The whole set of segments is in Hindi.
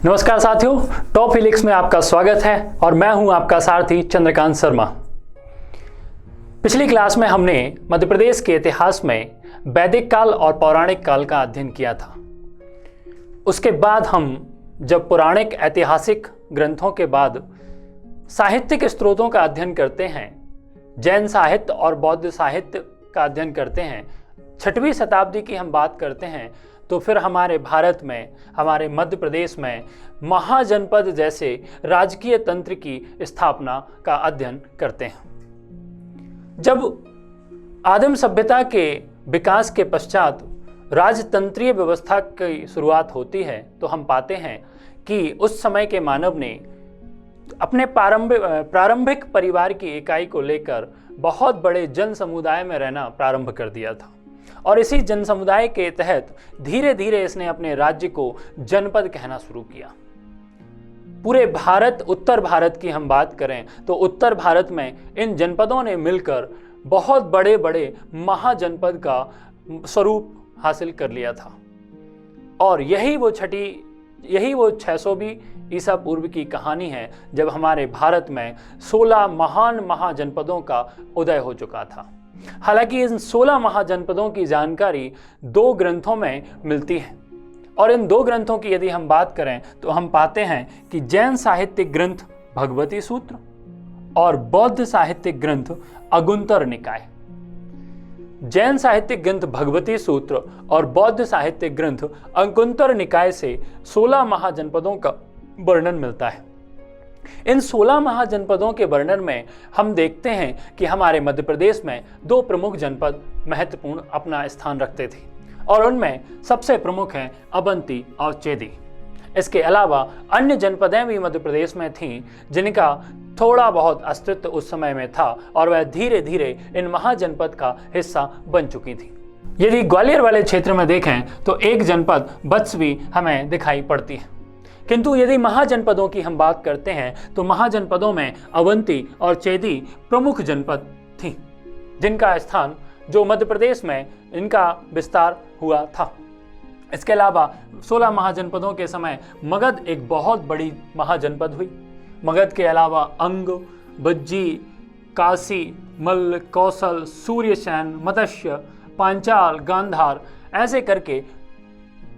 नमस्कार साथियों, टॉप हिलिक्स में आपका स्वागत है और मैं हूं आपका सारथी चंद्रकांत शर्मा। पिछली क्लास में हमने मध्य प्रदेश के इतिहास में वैदिक काल और पौराणिक काल का अध्ययन किया था। उसके बाद हम जब पौराणिक ऐतिहासिक ग्रंथों के बाद साहित्यिक स्रोतों का अध्ययन करते हैं, जैन साहित्य और बौद्ध साहित्य का अध्ययन करते हैं, 6वीं शताब्दी की हम बात करते हैं, तो फिर हमारे भारत में, हमारे मध्य प्रदेश में महाजनपद जैसे राजकीय तंत्र की स्थापना का अध्ययन करते हैं। जब आदिम सभ्यता के विकास के पश्चात राजतंत्रीय व्यवस्था की शुरुआत होती है तो हम पाते हैं कि उस समय के मानव ने अपने प्रारंभिक परिवार की इकाई को लेकर बहुत बड़े जन समुदाय में रहना प्रारंभ कर दिया था और इसी जन समुदाय के तहत धीरे धीरे इसने अपने राज्य को जनपद कहना शुरू किया। पूरे भारत, उत्तर भारत की हम बात करें तो उत्तर भारत में इन जनपदों ने मिलकर बहुत बड़े बड़े महाजनपद का स्वरूप हासिल कर लिया था और यही वो 620 ईसा पूर्व की कहानी है जब हमारे भारत में 16 महान महाजनपदों का उदय हो चुका था। हालांकि इन 16 महाजनपदों की जानकारी 2 ग्रंथों में मिलती है और इन 2 ग्रंथों की यदि हम बात करें तो हम पाते हैं कि जैन साहित्यिक ग्रंथ भगवती सूत्र और बौद्ध साहित्यिक ग्रंथ अगुंतर निकाय। जैन साहित्यिक ग्रंथ भगवती सूत्र और बौद्ध साहित्यिक ग्रंथ अगुंतर निकाय से 16 महाजनपदों का वर्णन मिलता है। इन 16 महाजनपदों के वर्णन में हम देखते हैं कि हमारे मध्य प्रदेश में 2 प्रमुख जनपद महत्वपूर्ण अपना स्थान रखते थे और उनमें सबसे प्रमुख हैं अवंती और चेदी। इसके अलावा अन्य जनपदें भी मध्य प्रदेश में थीं जिनका थोड़ा बहुत अस्तित्व उस समय में था और वह धीरे धीरे इन महाजनपद का हिस्सा बन चुकी थी। यदि ग्वालियर वाले क्षेत्र में देखें तो एक जनपद बत्सवी हमें दिखाई पड़ती है, किंतु यदि महाजनपदों की हम बात करते हैं तो महाजनपदों में अवंती और चेदी प्रमुख जनपद थीं जिनका स्थान जो मध्य प्रदेश में इनका विस्तार हुआ था। इसके अलावा 16 महाजनपदों के समय मगध एक बहुत बड़ी महाजनपद हुई। मगध के अलावा अंग, बज्जी, काशी, मल्ल, कौशल, सूर्यसेन, मत्स्य, पांचाल, गांधार, ऐसे करके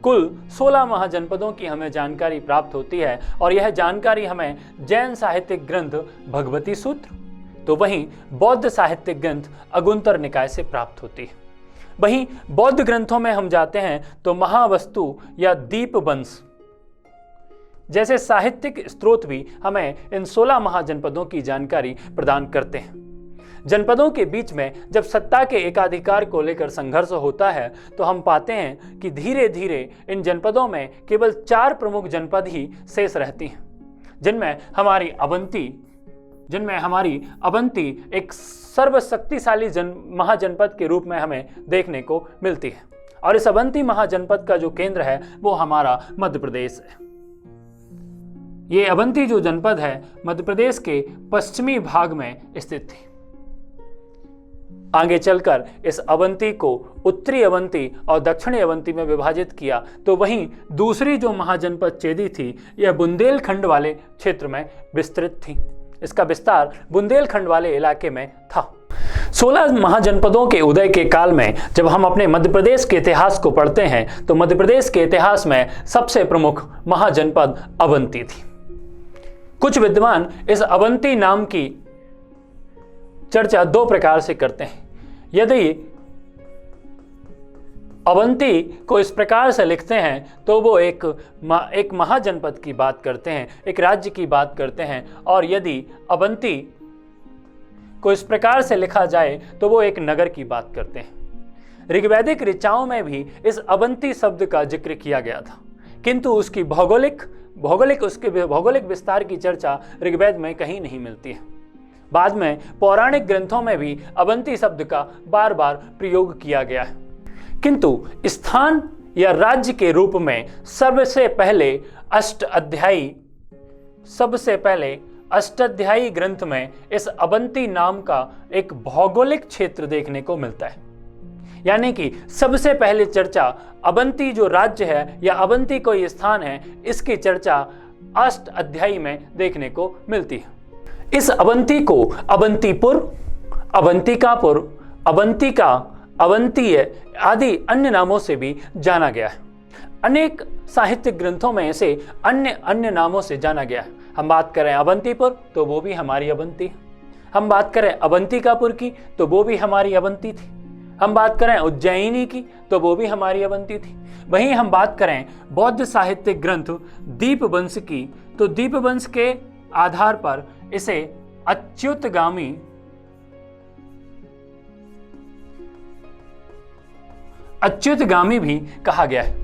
कुल 16 महाजनपदों की हमें जानकारी प्राप्त होती है और यह जानकारी हमें जैन साहित्यिक ग्रंथ भगवती सूत्र तो वहीं बौद्ध साहित्यिक ग्रंथ अगुंतर निकाय से प्राप्त होती है। वहीं बौद्ध ग्रंथों में हम जाते हैं तो महावस्तु या दीपवंश जैसे साहित्यिक स्रोत भी हमें इन 16 महाजनपदों की जानकारी प्रदान करते हैं। जनपदों के बीच में जब सत्ता के एकाधिकार को लेकर संघर्ष होता है तो हम पाते हैं कि धीरे धीरे इन जनपदों में केवल 4 प्रमुख जनपद ही शेष रहती हैं, जिनमें हमारी अवंती एक सर्वशक्तिशाली महाजनपद के रूप में हमें देखने को मिलती है और इस अवंती महाजनपद का जो केंद्र है वो हमारा मध्य प्रदेश है। ये अवंती जो जनपद है मध्य प्रदेश के पश्चिमी भाग में स्थित थी। आगे चलकर इस अवंती को उत्तरी अवंती और दक्षिणी अवंती में विभाजित किया तो वहीं दूसरी जो महाजनपद चेदी थी यह बुंदेलखंड वाले क्षेत्र में विस्तृत थी। इसका विस्तार बुंदेलखंड वाले इलाके में था। 16 महाजनपदों के उदय के काल में जब हम अपने मध्य प्रदेश के इतिहास को पढ़ते हैं तो मध्य प्रदेश के इतिहास में सबसे प्रमुख महाजनपद अवंती थी। कुछ विद्वान इस अवंती नाम की चर्चा 2 प्रकार से करते हैं। यदि अवंती को इस प्रकार से लिखते हैं तो वो एक महाजनपद की बात करते हैं, एक राज्य की बात करते हैं, और यदि अवंती को इस प्रकार से लिखा जाए तो वो एक नगर की बात करते हैं। ऋग्वैदिक ऋचाओं में भी इस अवंती शब्द का जिक्र किया गया था, किंतु उसकी भौगोलिक विस्तार की चर्चा ऋग्वेद में कहीं नहीं मिलती है। बाद में पौराणिक ग्रंथों में भी अवंती शब्द का बार बार प्रयोग किया गया है, किंतु स्थान या राज्य के रूप में सबसे पहले अष्टाध्यायी ग्रंथ में इस अवंती नाम का एक भौगोलिक क्षेत्र देखने को मिलता है। यानी कि सबसे पहले चर्चा अवंती जो राज्य है या अवंती कोई स्थान है, इसकी चर्चा अष्ट अध्यायी में देखने को मिलती है। इस अवंती को अवंतीपुर, अवंतिकापुर, अवंतिका, अवंतीय आदि अन्य नामों से भी जाना गया है। अनेक साहित्यिक ग्रंथों में इसे अन्य अन्य नामों से जाना गया है। हम बात करें अवंतीपुर तो वो भी हमारी अवंती है, हम बात करें अवंतिकापुर की तो वो भी हमारी अवंती थी, हम बात करें उज्जैनी की तो वो भी हमारी अवंती थी। वहीं हम बात करें बौद्ध साहित्यिक ग्रंथ दीपवंश की तो दीपवंश के आधार पर इसे अच्युतगामी भी कहा गया है।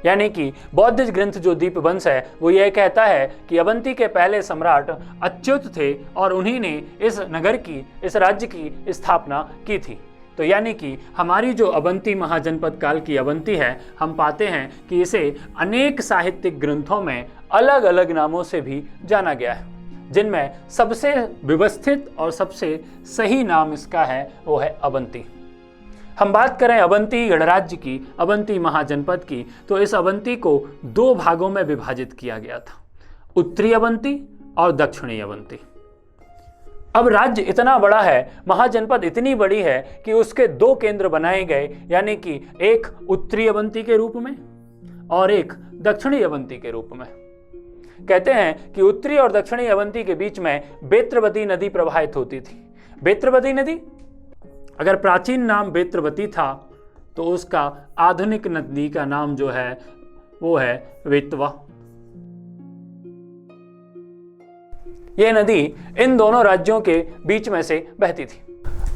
यानी कि बौद्ध ग्रंथ जो दीपवंश है वो यह कहता है कि अवंती के पहले सम्राट अच्युत थे और उन्हीं ने इस नगर की, इस राज्य की स्थापना की थी। तो यानी कि हमारी जो अवंती महाजनपद काल की अवंती है, हम पाते हैं कि इसे अनेक साहित्यिक ग्रंथों में अलग अलग नामों से भी जाना गया है, जिनमें सबसे व्यवस्थित और सबसे सही नाम इसका है वो है अवंती। हम बात करें अवंती गणराज्य की, अवंती महाजनपद की, तो इस अवंती को दो भागों में विभाजित किया गया था, उत्तरी अवंती और दक्षिणी अवंती। अब राज्य इतना बड़ा है, महाजनपद इतनी बड़ी है कि उसके दो केंद्र बनाए गए, यानी कि एक उत्तरी अवंती के रूप में और एक दक्षिणी अवंती के रूप में। कहते हैं कि उत्तरी और दक्षिणी अवंती के बीच में बेत्रवती नदी प्रवाहित होती थी। बेत्रवती नदी, अगर प्राचीन नाम बेत्रवती था तो उसका आधुनिक नदी का नाम जो है वो है वेतवा। यह नदी इन दोनों राज्यों के बीच में से बहती थी।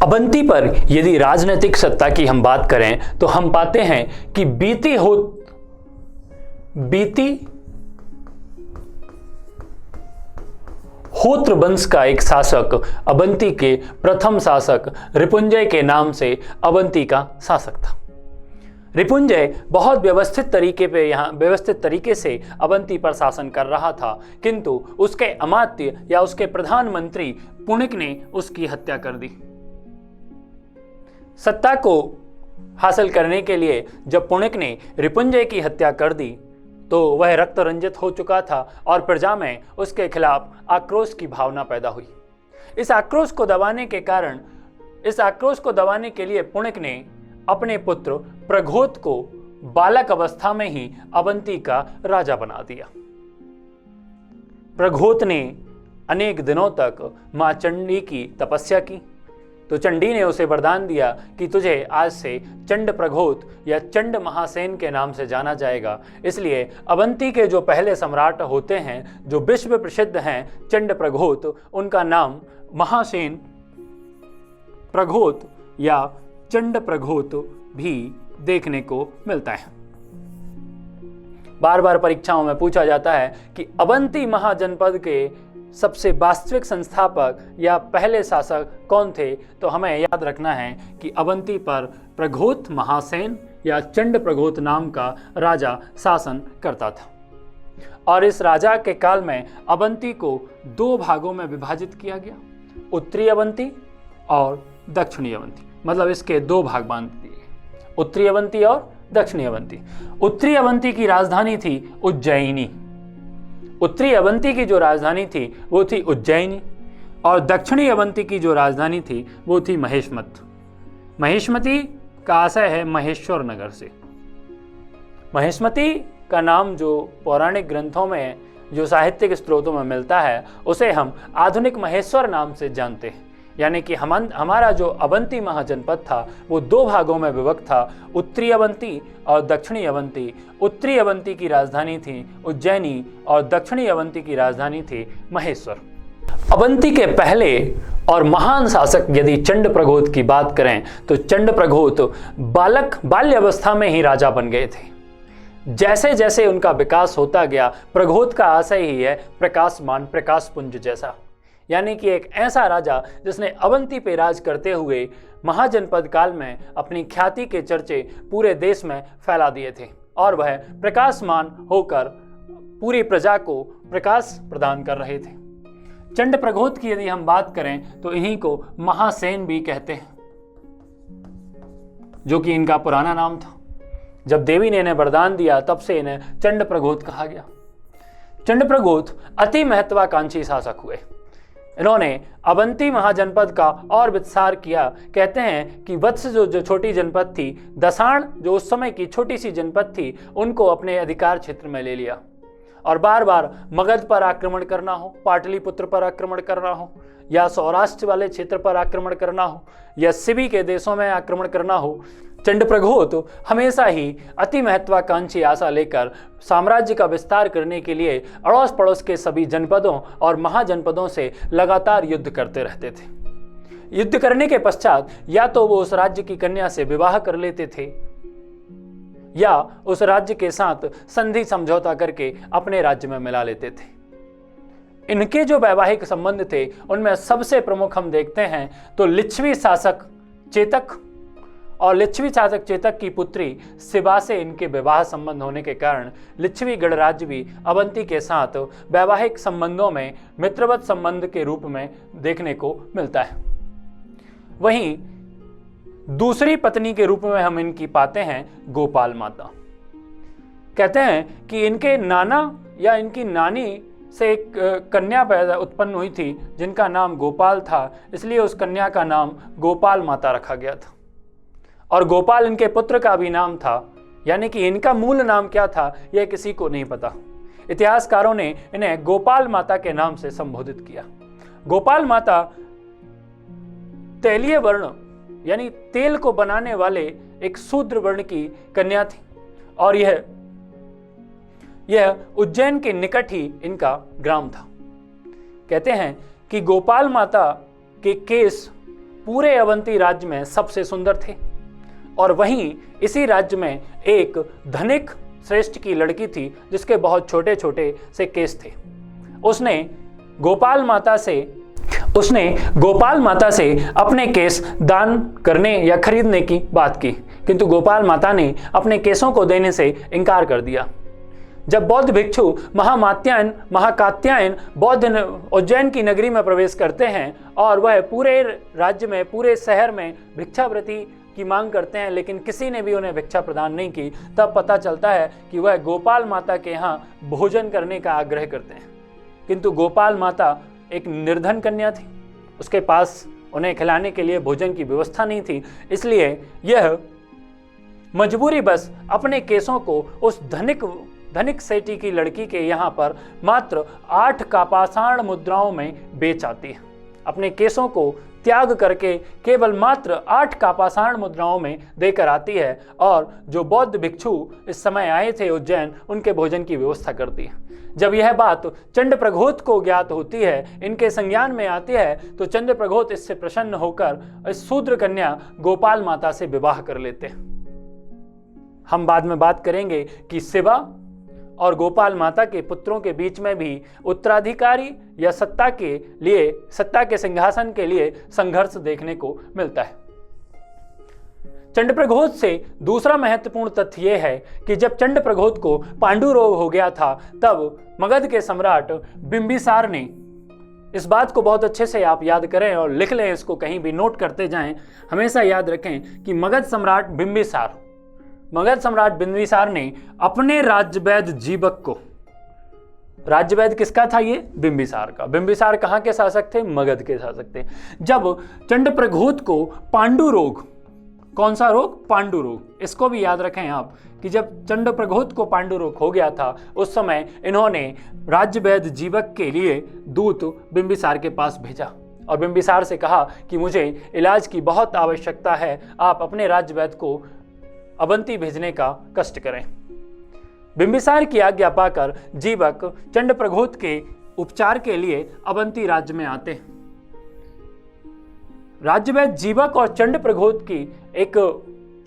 अवंती पर यदि राजनीतिक सत्ता की हम बात करें तो हम पाते हैं कि बीती होत्र वंश का एक शासक अवंती के प्रथम शासक रिपुंजय के नाम से अवंती का शासक था। रिपुंजय बहुत व्यवस्थित तरीके से अवंती पर शासन कर रहा था, किंतु उसके अमात्य या उसके प्रधानमंत्री पुणिक ने उसकी हत्या कर दी। सत्ता को हासिल करने के लिए जब पुणिक ने रिपुंजय की हत्या कर दी तो वह रक्त रंजित हो चुका था और प्रजा में उसके खिलाफ आक्रोश की भावना पैदा हुई। इस आक्रोश को दबाने के लिए पुणिक ने अपने पुत्र प्रघोत को बालक अवस्था में ही अवंती का राजा बना दिया। प्रघोत ने अनेक दिनों तक मां चंडी की तपस्या की, तो चंडी ने उसे वरदान दिया कि तुझे आज से चंड प्रघोत या चंड महासेन के नाम से जाना जाएगा। इसलिए अवंती के जो पहले सम्राट होते हैं, जो विश्व प्रसिद्ध हैं चंड प्रघोत, उनका नाम महासेन प्रघोत या चंड प्रघोत भी देखने को मिलता है। बार बार परीक्षाओं में पूछा जाता है कि अवंती महाजनपद के सबसे वास्तविक संस्थापक या पहले शासक कौन थे, तो हमें याद रखना है कि अवंती पर प्रघोत महासेन या चंड प्रघोत नाम का राजा शासन करता था। और इस राजा के काल में अवंती को दो भागों में विभाजित किया गया, उत्तरी अवंती और दक्षिणी अवंती। मतलब इसके दो भाग बांध दिए, उत्तरी अवंती और दक्षिणी अवंती। उत्तरी अवंती की राजधानी थी उज्जैनी। उत्तरी अवंती की जो राजधानी थी वो थी उज्जैनी और दक्षिणी अवंती की जो राजधानी थी वो थी महेशमती। महेशमती का आशय है महेश्वर नगर से। महेशमती का नाम जो पौराणिक ग्रंथों में, जो साहित्यिक स्रोतों में मिलता है, उसे हम आधुनिक महेश्वर नाम से जानते हैं। यानी कि हमारा जो अवंती महाजनपद था वो दो भागों में विभक्त था, उत्तरी अवंती और दक्षिणी अवंती। उत्तरी अवंती की राजधानी थी उज्जैनी और दक्षिणी अवंती की राजधानी थी महेश्वर। अवंती के पहले और महान शासक यदि चंड प्रघोत की बात करें तो चंड प्रघोत बाल्य अवस्था में ही राजा बन गए थे। जैसे जैसे उनका विकास होता गया, प्रघोत का आशय ही है प्रकाशमान, प्रकाशपुंज जैसा। यानी कि एक ऐसा राजा जिसने अवंती पे राज करते हुए महाजनपद काल में अपनी ख्याति के चर्चे पूरे देश में फैला दिए थे और वह प्रकाशमान होकर पूरी प्रजा को प्रकाश प्रदान कर रहे थे। चंड प्रघोत की यदि हम बात करें तो इन्हीं को महासेन भी कहते हैं। जो कि इनका पुराना नाम था। जब देवी ने इन्हें वरदान दिया तब से इन्हें चंडप्रघोत कहा गया। चंडप्रघोत अति महत्वाकांक्षी शासक हुए। इन्होंने अवंती महाजनपद का और विस्तार किया। कहते हैं कि वत्स जो छोटी जनपद थी, दसाण जो उस समय की छोटी सी जनपद थी, उनको अपने अधिकार क्षेत्र में ले लिया और बार बार मगध पर आक्रमण करना हो, पाटलिपुत्र पर आक्रमण करना हो, या सौराष्ट्र वाले क्षेत्र पर आक्रमण करना हो, या सिबी के देशों में आक्रमण करना हो, चंडप्रघोत हमेशा ही अति महत्वाकांक्षी आशा लेकर साम्राज्य का विस्तार करने के लिए अड़ोस पड़ोस के सभी जनपदों और महाजनपदों से लगातार युद्ध करते रहते थे। युद्ध करने के पश्चात या तो वो उस राज्य की कन्या से विवाह कर लेते थे या उस राज्य के साथ संधि समझौता करके अपने राज्य में मिला लेते थे। इनके जो वैवाहिक संबंध थे उनमें सबसे प्रमुख हम देखते हैं तो लिच्छवी शासक चेतक और लिच्छवी शासक चेतक की पुत्री शिवा से इनके विवाह संबंध होने के कारण लिच्छवी गणराज्य भी अवंती के साथ वैवाहिक संबंधों में मित्रवत संबंध के रूप में देखने को मिलता है। वहीं दूसरी पत्नी के रूप में हम इनकी पाते हैं गोपाल माता। कहते हैं कि इनके नाना या इनकी नानी से एक कन्या पैदा उत्पन्न हुई थी जिनका नाम गोपाल था, इसलिए उस कन्या का नाम गोपाल माता रखा गया था। और गोपाल इनके पुत्र का भी नाम था, यानी कि इनका मूल नाम क्या था यह किसी को नहीं पता। इतिहासकारों ने इन्हें गोपाल माता के नाम से संबोधित किया। गोपाल माता तैलीय वर्ण यानी तेल को बनाने वाले एक शूद्र वर्ण की कन्या थी और यह उज्जैन के निकट ही इनका ग्राम था। कहते हैं कि गोपाल माता के केस पूरे अवंती राज्य में सबसे सुंदर थे और वहीं इसी राज्य में एक धनिक श्रेष्ठ की लड़की थी जिसके बहुत छोटे छोटे से केस थे। उसने गोपाल माता से अपने केस दान करने या खरीदने की बात की, किंतु गोपाल माता ने अपने केसों को देने से इनकार कर दिया। जब बौद्ध भिक्षु महाकात्यायन बौद्ध उज्जैन की नगरी में प्रवेश करते हैं और वह पूरे राज्य में पूरे शहर में भिक्षावृत्ति की मांग करते हैं, लेकिन किसी ने भी उन्हें भिक्षा प्रदान नहीं की, तब पता चलता है कि वह गोपाल माता के यहाँ भोजन करने का आग्रह करते हैं। किंतु गोपाल माता एक निर्धन कन्या थी, उसके पास उन्हें खिलाने के लिए भोजन की व्यवस्था नहीं थी, इसलिए यह मजबूरी बस अपने केसों को उस धनिक सेठी की लड़की के यहाँ पर मात्र 8 कापाषाण मुद्राओं में बेच आती है। अपने केसों को त्याग करके केवल मात्र 8 कापाषाण मुद्राओं में देकर आती है और जो बौद्ध भिक्षु इस समय आए थे उज्जैन, उनके भोजन की व्यवस्था करती है। जब यह बात चंडप्रघोत को ज्ञात होती है, इनके संज्ञान में आती है, तो चंडप्रघोत इससे प्रसन्न होकर इस शूद्र कन्या गोपाल माता से विवाह कर लेते हैं। हम बाद में बात करेंगे कि शिवा और गोपाल माता के पुत्रों के बीच में भी उत्तराधिकारी या सत्ता के सिंहासन के लिए संघर्ष देखने को मिलता है। चंडप्रघोत से दूसरा महत्वपूर्ण तथ्य यह है कि जब चंडप्रघोत को पांडु रोग हो गया था, तब मगध के सम्राट बिंबिसार ने, इस बात को बहुत अच्छे से आप याद करें और लिख लें, इसको कहीं भी नोट करते जाएं, हमेशा याद रखें कि मगध सम्राट बिंबिसार ने अपने राज्यवैद जीवक को, राज्यवैद किसका था ये? बिंबिसार का। बिंबिसार कहाँ के शासक थे? मगध के शासक थे। जब चंडप्रघोत को पांडु रोग, कौन सा रोग? पांडु रोग, इसको भी याद रखें आप कि जब चंडप्रघोत को पांडु रोग हो गया था, उस समय इन्होंने राज्यवैद जीवक के लिए दूत बिंबिसार के पास भेजा और बिंबिसार से कहा कि मुझे इलाज की बहुत आवश्यकता है, आप अपने राज्यवैद को अवंती भेजने का कष्ट करें। बिंबिसार की आज्ञा पाकर जीवक चंडप्रघोत के उपचार के लिए अवंती राज्य में आते हैं। राज्यवैद जीवक और चंडप्रघोत की एक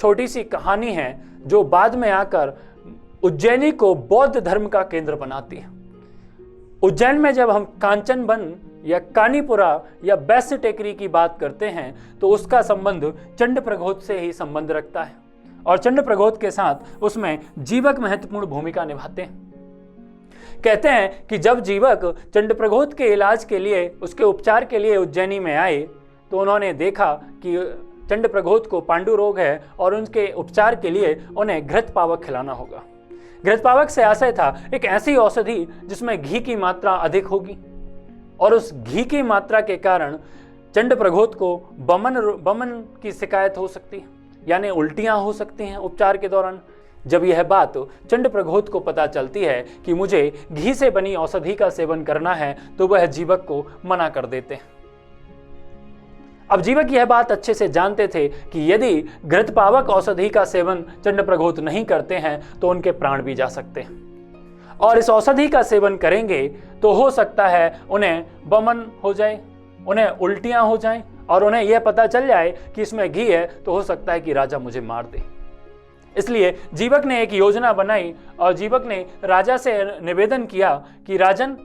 छोटी सी कहानी है जो बाद में आकर उज्जैनी को बौद्ध धर्म का केंद्र बनाती है। उज्जैन में जब हम कांचनवन या कानीपुरा या बैस्य टेकरी की बात करते हैं तो उसका संबंध चंडप्रघोत से ही संबंध रखता है और चंडप्रघोत के साथ उसमें जीवक महत्वपूर्ण भूमिका निभाते हैं। कहते हैं कि जब जीवक चंडप्रघोत के इलाज के लिए, उसके उपचार के लिए उज्जैनी में आए तो उन्होंने देखा कि चंड प्रघोत को पांडु रोग है और उनके उपचार के लिए उन्हें घृत पावक खिलाना होगा। घृत पावक से आशय था एक ऐसी औषधि जिसमें घी की मात्रा अधिक होगी और उस घी की मात्रा के कारण चंड प्रघोत को बमन की शिकायत हो सकती है, यानी उल्टियां हो सकती हैं उपचार के दौरान। जब यह बात चंड प्रघोत को पता चलती है कि मुझे घी से बनी औषधि का सेवन करना है तो वह जीवक को मना कर देते हैं। अब जीवक यह बात अच्छे से जानते थे कि यदि घृत पावक औषधि का सेवन चंड प्रघोत नहीं करते हैं तो उनके प्राण भी जा सकते हैं और इस औषधि का सेवन करेंगे तो हो सकता है उन्हें बमन हो जाए, उन्हें उल्टियां हो जाएं और उन्हें यह पता चल जाए कि इसमें घी है तो हो सकता है कि राजा मुझे मार दे। इसलिए जीवक ने एक योजना बनाई और जीवक ने राजा से निवेदन किया कि राजन,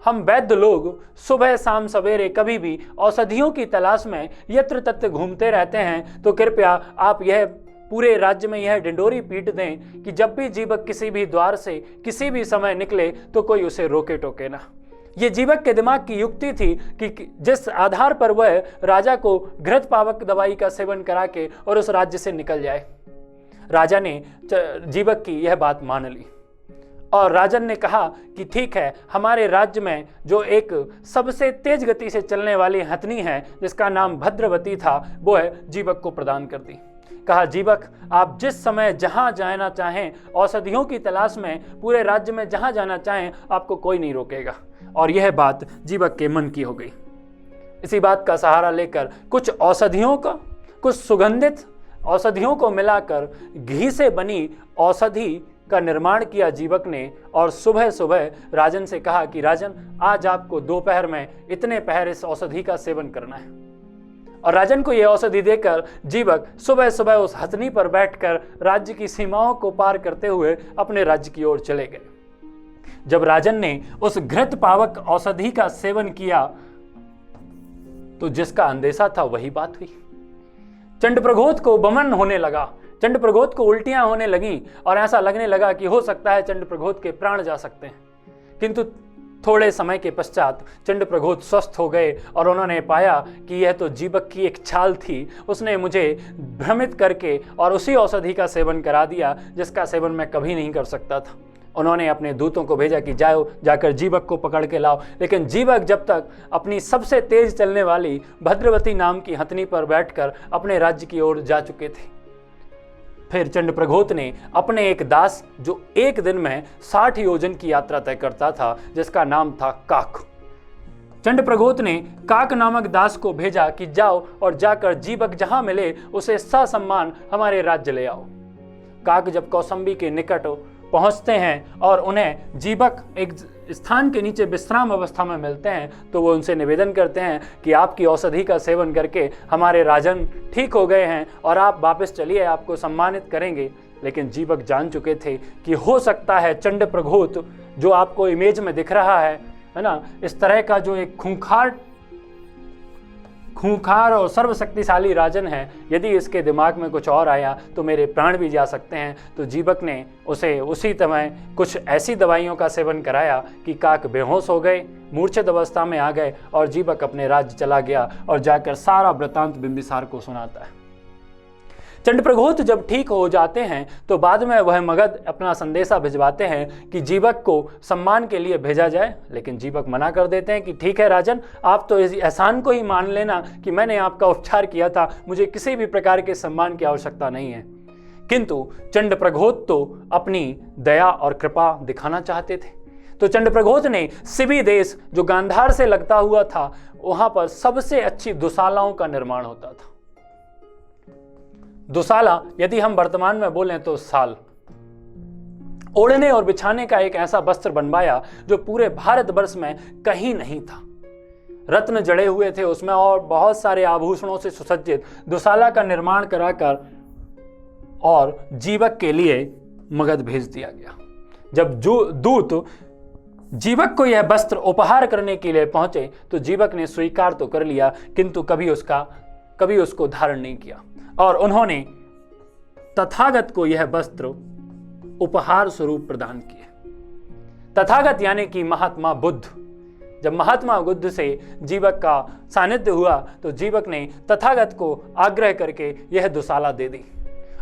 हम वैद्य लोग सुबह शाम सवेरे कभी भी औषधियों की तलाश में यत्र तत्र घूमते रहते हैं, तो कृपया आप यह पूरे राज्य में यह डिंडोरी पीट दें कि जब भी जीवक किसी भी द्वार से किसी भी समय निकले तो कोई उसे रोके टोके ना। ये जीवक के दिमाग की युक्ति थी कि जिस आधार पर वह राजा को घृत पावक दवाई का सेवन करा के और उस राज्य से निकल जाए। राजा ने जीवक की यह बात मान ली और राजन ने कहा कि ठीक है, हमारे राज्य में जो एक सबसे तेज गति से चलने वाली हथनी है जिसका नाम भद्रवती था, वो है जीवक को प्रदान कर दी। कहा, जीवक आप जिस समय जहां जाना चाहें, औषधियों की तलाश में पूरे राज्य में जहां जाना चाहें, आपको कोई नहीं रोकेगा। और यह बात जीवक के मन की हो गई। इसी बात का सहारा लेकर कुछ औषधियों का, कुछ सुगंधित औषधियों को मिलाकर घी से बनी औषधि का निर्माण किया जीवक ने और सुबह सुबह राजन से कहा कि राजन, आज आपको दोपहर में इतने पहर इस औषधि का सेवन करना है। और राजन को यह औषधि देकर जीवक सुबह सुबह उस हथनी पर बैठकर राज्य की सीमाओं को पार करते हुए अपने राज्य की ओर चले गए। जब राजन ने उस घृत पावक औषधि का सेवन किया तो जिसका अंदेशा था वही बात हुई। चंड प्रघोत को बमन होने लगा, चंड प्रघोत को उल्टियां होने लगी और ऐसा लगने लगा कि हो सकता है चंड प्रघोत के प्राण जा सकते हैं। किंतु थोड़े समय के पश्चात चंड प्रघोत स्वस्थ हो गए और उन्होंने पाया कि यह तो जीवक की एक चाल थी, उसने मुझे भ्रमित करके और उसी औषधि का सेवन करा दिया जिसका सेवन मैं कभी नहीं कर सकता था। उन्होंने अपने दूतों को भेजा कि जाकर जीवक को पकड़ के लाओ, लेकिन जीवक जब तक अपनी सबसे तेज चलने वाली भद्रवती नाम की हथनी पर बैठकर अपने राज्य की ओर जा चुके थे। फिर चंड प्रघोत ने अपने एक दास, जो एक दिन में 60 योजन की यात्रा तय करता था, जिसका नाम था काक, चंड प्रघोत ने काक नामक दास को भेजा कि जाओ और जाकर जीवक जहां मिले उसे ससम्मान हमारे राज्य ले आओ। काक जब कौसंबी के निकट पहुंचते हैं और उन्हें जीवक एक स्थान के नीचे विश्राम अवस्था में मिलते हैं तो वो उनसे निवेदन करते हैं कि आपकी औषधि का सेवन करके हमारे राजन ठीक हो गए हैं और आप वापस चलिए, आपको सम्मानित करेंगे। लेकिन जीवक जान चुके थे कि हो सकता है चंड प्रघोत जो आपको इमेज में दिख रहा है ना, इस तरह का जो एक खूंखार और सर्वशक्तिशाली राजन है, यदि इसके दिमाग में कुछ और आया तो मेरे प्राण भी जा सकते हैं। तो जीवक ने उसे उसी समय कुछ ऐसी दवाइयों का सेवन कराया कि काक बेहोश हो गए, मूर्छित अवस्था में आ गए और जीवक अपने राज्य चला गया और जाकर सारा वृतांत बिंबिसार को सुनाता है। चंड प्रघोत जब ठीक हो जाते हैं तो बाद में वह मगध अपना संदेशा भिजवाते हैं कि जीवक को सम्मान के लिए भेजा जाए, लेकिन जीवक मना कर देते हैं कि ठीक है राजन, आप तो इस एहसान को ही मान लेना कि मैंने आपका उपचार किया था, मुझे किसी भी प्रकार के सम्मान की आवश्यकता नहीं है। किंतु चंड प्रघोत तो अपनी दया और कृपा दिखाना चाहते थे, तो चंड प्रघोत ने सिबी देश जो गांधार से लगता हुआ था, वहां पर सबसे अच्छी दुशालाओं का निर्माण होता था। दुशाला यदि हम वर्तमान में बोलें तो साल, ओढ़ने और बिछाने का एक ऐसा वस्त्र बनवाया जो पूरे भारतवर्ष में कहीं नहीं था। रत्न जड़े हुए थे उसमें और बहुत सारे आभूषणों से सुसज्जित दुशाला का निर्माण कराकर और जीवक के लिए मगध भेज दिया गया। जब दूत जीवक को यह वस्त्र उपहार करने के लिए पहुंचे तो जीवक ने स्वीकार तो कर लिया, किंतु कभी उसको धारण नहीं किया और उन्होंने तथागत को यह वस्त्र उपहार स्वरूप प्रदान किए। तथागत यानी कि महात्मा बुद्ध, जब महात्मा बुद्ध से जीवक का सानिध्य हुआ तो जीवक ने तथागत को आग्रह करके यह दुशाला दे दी।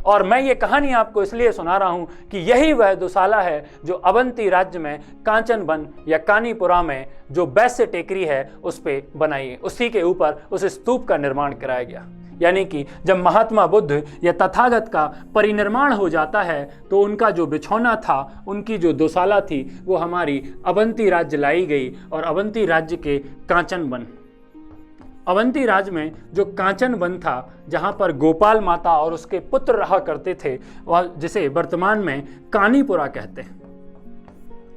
और मैं ये कहानी आपको इसलिए सुना रहा हूं कि यही वह दुशाला है जो अवंती राज्य में कांचन वन या कानीपुरा में जो वैश्य टेकरी है उस पे बनाई है। उसी के ऊपर उस स्तूप का निर्माण कराया गया। यानी कि जब महात्मा बुद्ध या तथागत का परिनिर्माण हो जाता है तो उनका जो बिछौना था, उनकी जो दुशाला थी, वो हमारी अवंती राज्य लाई गई। और अवंती राज्य के कांचन वन, अवंती राज्य में जो कांचन वन था, जहाँ पर गोपाल माता और उसके पुत्र रहा करते थे, वह जिसे वर्तमान में कानीपुरा कहते हैं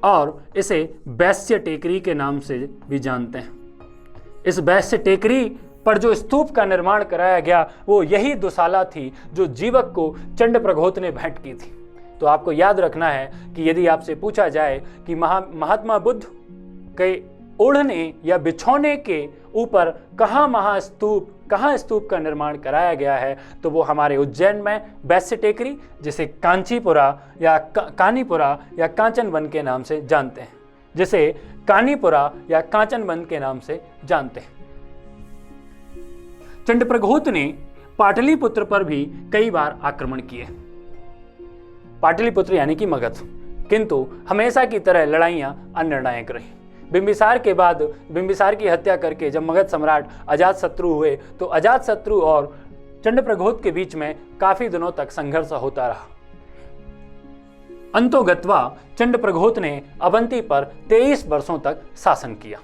और इसे वैश्य टेकरी के नाम से भी जानते हैं। इस वैश्य टेकरी पर जो स्तूप का निर्माण कराया गया वो यही दुशाला थी जो जीवक को चंडप्रघोत ने भेंट की थी। तो आपको याद रखना है कि यदि आपसे पूछा जाए कि महात्मा बुद्ध के ओढ़ने या बिछौने के ऊपर कहाँ स्तूप का निर्माण कराया गया है, तो वो हमारे उज्जैन में वैश्य टेकरी, जिसे कांचीपुरा या कानीपुरा या कांचन वन के नाम से जानते हैं, जिसे कानीपुरा या कांचन वन के नाम से जानते हैं। चंडप्रघोत ने पाटलिपुत्र पर भी कई बार आक्रमण किए, पाटलिपुत्र यानी कि मगध, किंतु हमेशा की तरह लड़ाइयां अनिर्णायक रही। बिंबिसार के बाद बिंबिसार की हत्या करके जब मगध सम्राट अजातशत्रु हुए तो अजातशत्रु और चंडप्रघोत के बीच में काफी दिनों तक संघर्ष होता रहा। अंतोगत्वा चंडप्रघोत ने अवंती पर 23 वर्षों तक शासन किया।